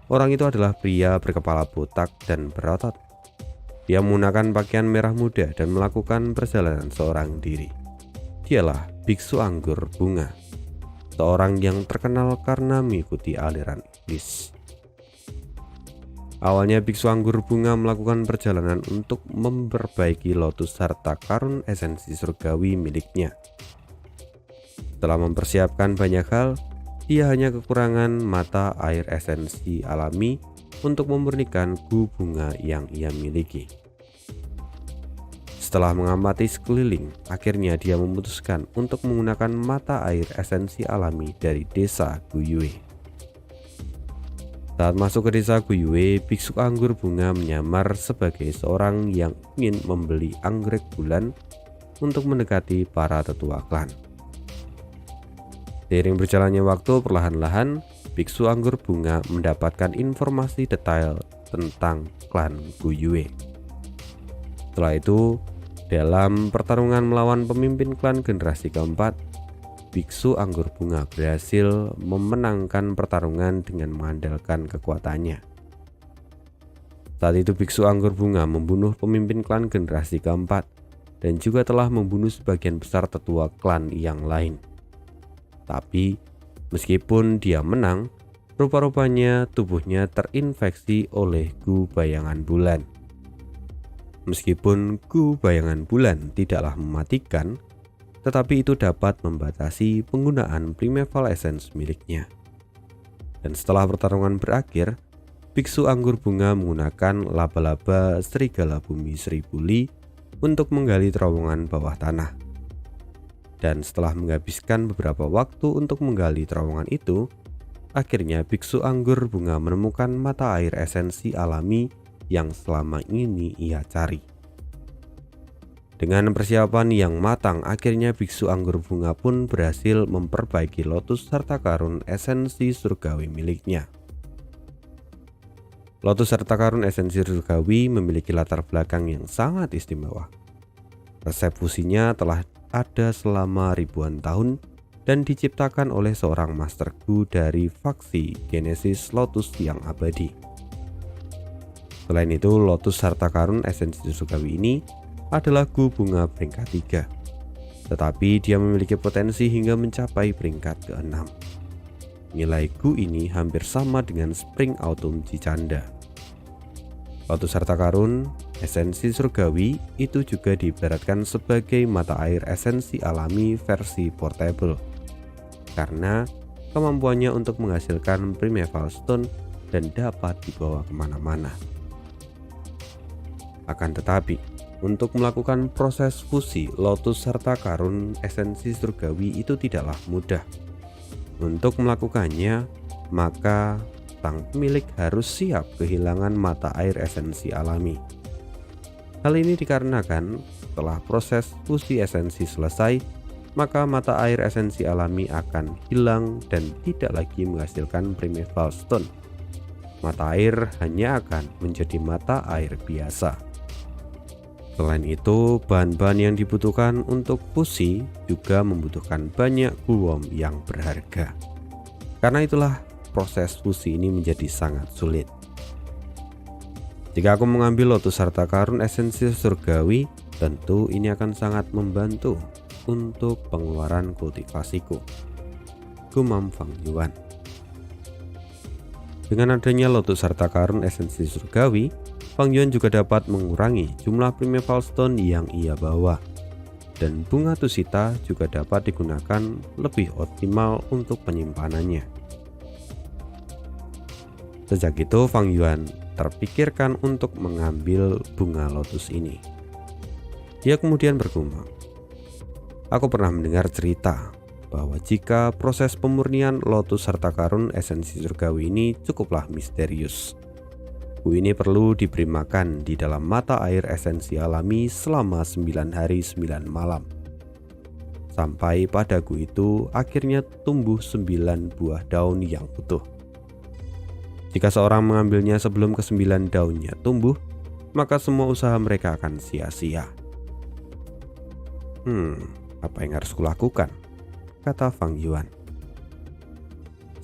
Orang itu adalah pria berkepala botak dan berotot. Dia menggunakan pakaian merah muda dan melakukan perjalanan seorang diri. Dialah biksu anggur bunga, seorang yang terkenal karena mengikuti aliran iblis. Awalnya biksu anggur bunga melakukan perjalanan untuk memperbaiki lotus harta karun esensi surgawi miliknya. Setelah mempersiapkan banyak hal, dia hanya kekurangan mata air esensi alami untuk memurnikan gu bunga yang ia miliki. Setelah mengamati sekeliling, akhirnya dia memutuskan untuk menggunakan mata air esensi alami dari desa Guyue. Saat masuk ke desa Guyue, biksu anggur bunga menyamar sebagai seorang yang ingin membeli anggrek bulan untuk mendekati para tetua klan. Seiring berjalannya waktu, perlahan-lahan biksu anggur bunga mendapatkan informasi detail tentang klan Guyue. Setelah itu, dalam pertarungan melawan pemimpin klan generasi keempat, biksu anggur bunga berhasil memenangkan pertarungan dengan mengandalkan kekuatannya. Saat itu biksu anggur bunga membunuh pemimpin klan generasi keempat dan juga telah membunuh sebagian besar tetua klan yang lain. Tapi meskipun dia menang, rupa-rupanya tubuhnya terinfeksi oleh gu bayangan bulan. Meskipun gu bayangan bulan tidaklah mematikan, tetapi itu dapat membatasi penggunaan primeval essence miliknya. Dan setelah pertarungan berakhir, biksu anggur bunga menggunakan laba-laba serigala bumi seribu li untuk menggali terowongan bawah tanah. Dan setelah menghabiskan beberapa waktu untuk menggali terowongan itu, akhirnya biksu anggur bunga menemukan mata air esensi alami yang selama ini ia cari. Dengan persiapan yang matang, akhirnya biksu anggur bunga pun berhasil memperbaiki lotus harta karun esensi surgawi miliknya. Lotus harta karun esensi surgawi memiliki latar belakang yang sangat istimewa. Resep fusinya telah ada selama ribuan tahun dan diciptakan oleh seorang master gu dari faksi Genesis Lotus yang abadi. Selain itu, lotus harta karun esensi surgawi ini adalah gu bunga peringkat 3, tetapi dia memiliki potensi hingga mencapai peringkat ke-6. Nilai gu ini hampir sama dengan Spring Autumn Cicanda. Lotus harta karun esensi surgawi itu juga diibaratkan sebagai mata air esensi alami versi portable, karena kemampuannya untuk menghasilkan primeval stone dan dapat dibawa kemana-mana. Akan tetapi, untuk melakukan proses fusi lotus harta karun esensi surgawi itu tidaklah mudah. Untuk melakukannya, maka sang pemilik harus siap kehilangan mata air esensi alami. Hal ini dikarenakan setelah proses fusi esensi selesai, maka mata air esensi alami akan hilang dan tidak lagi menghasilkan primeval stone. Mata air hanya akan menjadi mata air biasa. Selain itu, bahan-bahan yang dibutuhkan untuk fusi juga membutuhkan banyak gluwom yang berharga. Karena itulah proses fusi ini menjadi sangat sulit. Jika aku mengambil lotus harta karun esensi surgawi, tentu ini akan sangat membantu untuk pengeluaran kultivasiku, gumam Fang Yuan. Dengan adanya lotus harta karun esensi surgawi, Fang Yuan juga dapat mengurangi jumlah primeval stone yang ia bawa, dan bunga tusita juga dapat digunakan lebih optimal untuk penyimpanannya. Sejak itu Fang Yuan terpikirkan untuk mengambil bunga lotus ini. Dia kemudian bergumam, "Aku pernah mendengar cerita bahwa jika proses pemurnian lotus harta karun esensi surgawi ini cukuplah misterius. Gu ini perlu diberi makan di dalam mata air esensi alami selama 9 hari 9 malam. Sampai pada gu itu akhirnya tumbuh 9 buah daun yang utuh. Jika seorang mengambilnya sebelum ke-9 daunnya tumbuh, maka semua usaha mereka akan sia-sia." Apa yang harus kulakukan? Kata Fang Yuan.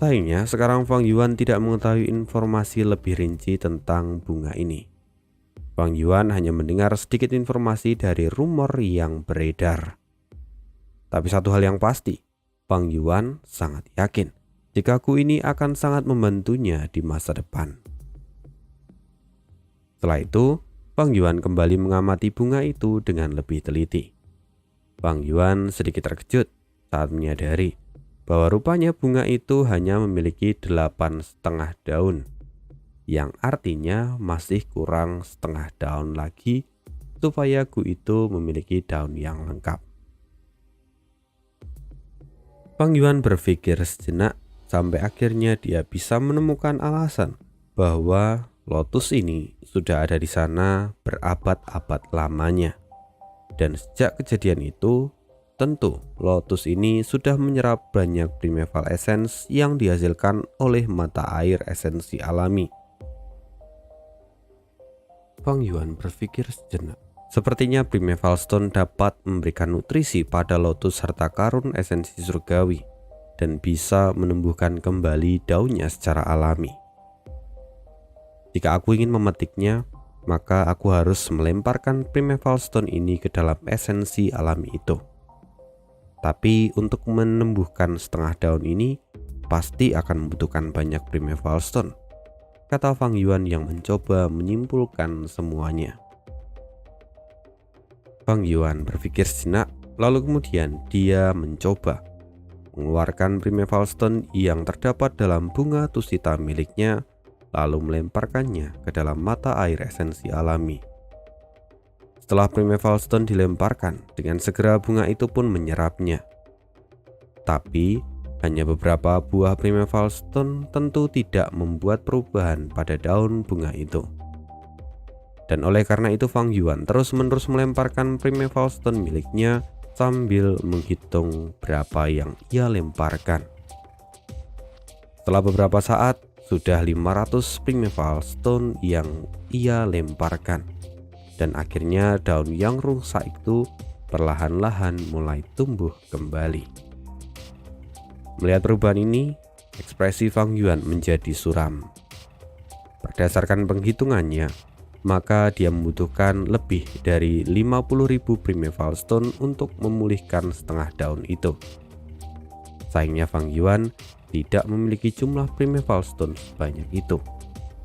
Sayangnya sekarang Fang Yuan tidak mengetahui informasi lebih rinci tentang bunga ini. Fang Yuan hanya mendengar sedikit informasi dari rumor yang beredar. Tapi satu hal yang pasti, Fang Yuan sangat yakin jika kuil ini akan sangat membantunya di masa depan. Setelah itu, Fang Yuan kembali mengamati bunga itu dengan lebih teliti. Fang Yuan sedikit terkejut saat menyadari bahwa rupanya bunga itu hanya memiliki 8,5 daun, yang artinya masih kurang setengah daun lagi supaya kuil itu memiliki daun yang lengkap. Fang Yuan berpikir sejenak sampai akhirnya dia bisa menemukan alasan bahwa lotus ini sudah ada di sana berabad-abad lamanya. Dan sejak kejadian itu, tentu lotus ini sudah menyerap banyak primeval essence yang dihasilkan oleh mata air esensi alami. Fang Yuan berpikir sejenak. Sepertinya primeval stone dapat memberikan nutrisi pada lotus harta karun esensi surgawi dan bisa menumbuhkan kembali daunnya secara alami. Jika aku ingin memetiknya, maka aku harus melemparkan primeval stone ini ke dalam esensi alami itu. Tapi untuk menumbuhkan setengah daun ini, pasti akan membutuhkan banyak primeval stone, kata Fang Yuan yang mencoba menyimpulkan semuanya. Fang Yuan berpikir sejenak, lalu kemudian dia mencoba mengeluarkan primeval stone yang terdapat dalam bunga tusita miliknya, lalu melemparkannya ke dalam mata air esensi alami. Setelah primeval stone dilemparkan, dengan segera bunga itu pun menyerapnya. Tapi hanya beberapa buah primeval stone tentu tidak membuat perubahan pada daun bunga itu. Dan oleh karena itu Fang Yuan terus-menerus melemparkan primeval stone miliknya sambil menghitung berapa yang ia lemparkan. Setelah beberapa saat, sudah 500 primeval stone yang ia lemparkan. Dan akhirnya daun yang rusak itu perlahan-lahan mulai tumbuh kembali. Melihat perubahan ini, ekspresi Fang Yuan menjadi suram. Berdasarkan penghitungannya, maka dia membutuhkan lebih dari 50.000 primeval stone untuk memulihkan setengah daun itu. Sayangnya Fang Yuan tidak memiliki jumlah primeval stone sebanyak itu,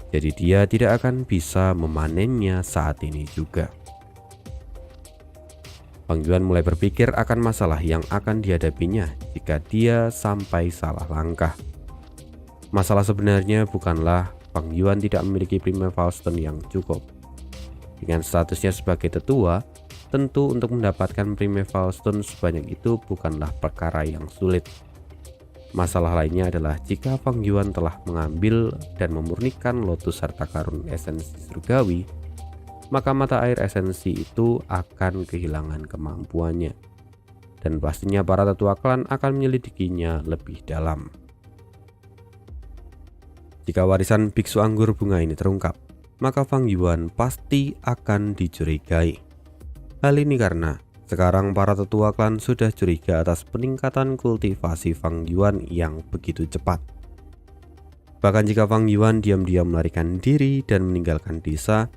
jadi dia tidak akan bisa memanennya saat ini juga. Fang Yuan mulai berpikir akan masalah yang akan dihadapinya jika dia sampai salah langkah. Masalah sebenarnya bukanlah Fang Yuan tidak memiliki primeval stone yang cukup. Dengan statusnya sebagai tetua, tentu untuk mendapatkan primeval stone sebanyak itu bukanlah perkara yang sulit. Masalah lainnya adalah jika Fang Yuan telah mengambil dan memurnikan lotus harta karun esensi surgawi, maka mata air esensi itu akan kehilangan kemampuannya. Dan pastinya para tetua klan akan menyelidikinya lebih dalam. Jika warisan biksu anggur bunga ini terungkap, maka Fang Yuan pasti akan dicurigai. Hal ini karena sekarang para tetua klan sudah curiga atas peningkatan kultivasi Fang Yuan yang begitu cepat. Bahkan jika Fang Yuan diam-diam melarikan diri dan meninggalkan desa,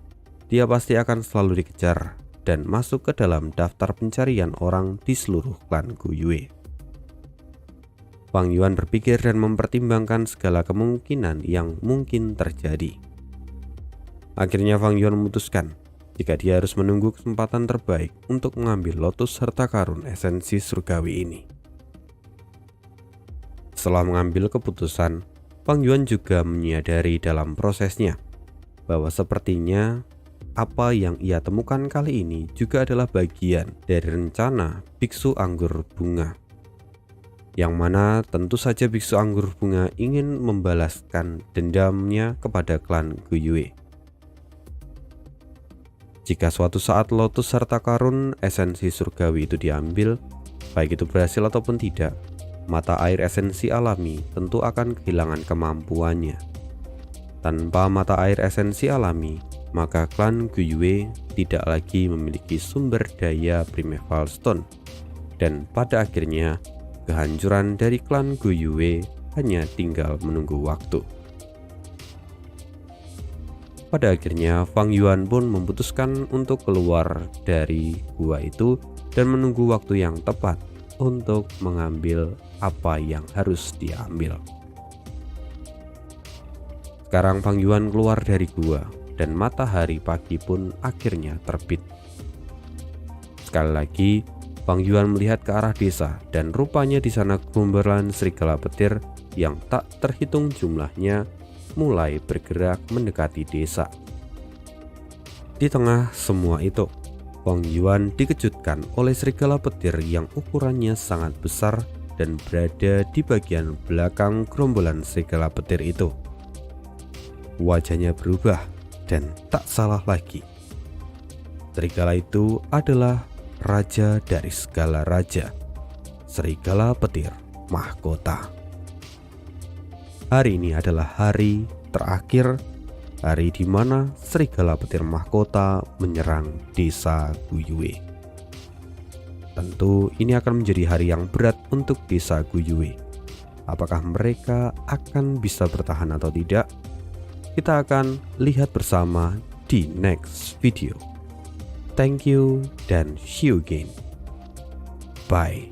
dia pasti akan selalu dikejar dan masuk ke dalam daftar pencarian orang di seluruh klan Guyue. Fang Yuan berpikir dan mempertimbangkan segala kemungkinan yang mungkin terjadi. Akhirnya Fang Yuan memutuskan jika dia harus menunggu kesempatan terbaik untuk mengambil lotus harta karun esensi surgawi ini. Setelah mengambil keputusan, Fang Yuan juga menyadari dalam prosesnya bahwa sepertinya apa yang ia temukan kali ini juga adalah bagian dari rencana biksu anggur bunga, yang mana tentu saja biksu anggur bunga ingin membalaskan dendamnya kepada klan Guyue. Jika suatu saat lotus harta karun esensi surgawi itu diambil, baik itu berhasil ataupun tidak, mata air esensi alami tentu akan kehilangan kemampuannya. Tanpa mata air esensi alami, maka klan Guyue tidak lagi memiliki sumber daya primeval stone dan pada akhirnya kehancuran dari klan Guiyue hanya tinggal menunggu waktu. Pada akhirnya Fang Yuan pun memutuskan untuk keluar dari gua itu dan menunggu waktu yang tepat untuk mengambil apa yang harus diambil. Sekarang Fang Yuan keluar dari gua dan matahari pagi pun akhirnya terbit. Sekali lagi Fang Yuan melihat ke arah desa dan rupanya di sana gerombolan serigala petir yang tak terhitung jumlahnya mulai bergerak mendekati desa. Di tengah semua itu, Fang Yuan dikejutkan oleh serigala petir yang ukurannya sangat besar dan berada di bagian belakang gerombolan serigala petir itu. Wajahnya berubah dan tak salah lagi, serigala itu adalah raja dari segala raja, serigala petir mahkota. Hari ini adalah hari terakhir, hari di mana serigala petir mahkota menyerang desa Guiyue. Tentu ini akan menjadi hari yang berat untuk desa Guiyue. Apakah mereka akan bisa bertahan atau tidak? Kita akan lihat bersama di next video. Thank you dan see you again. Bye.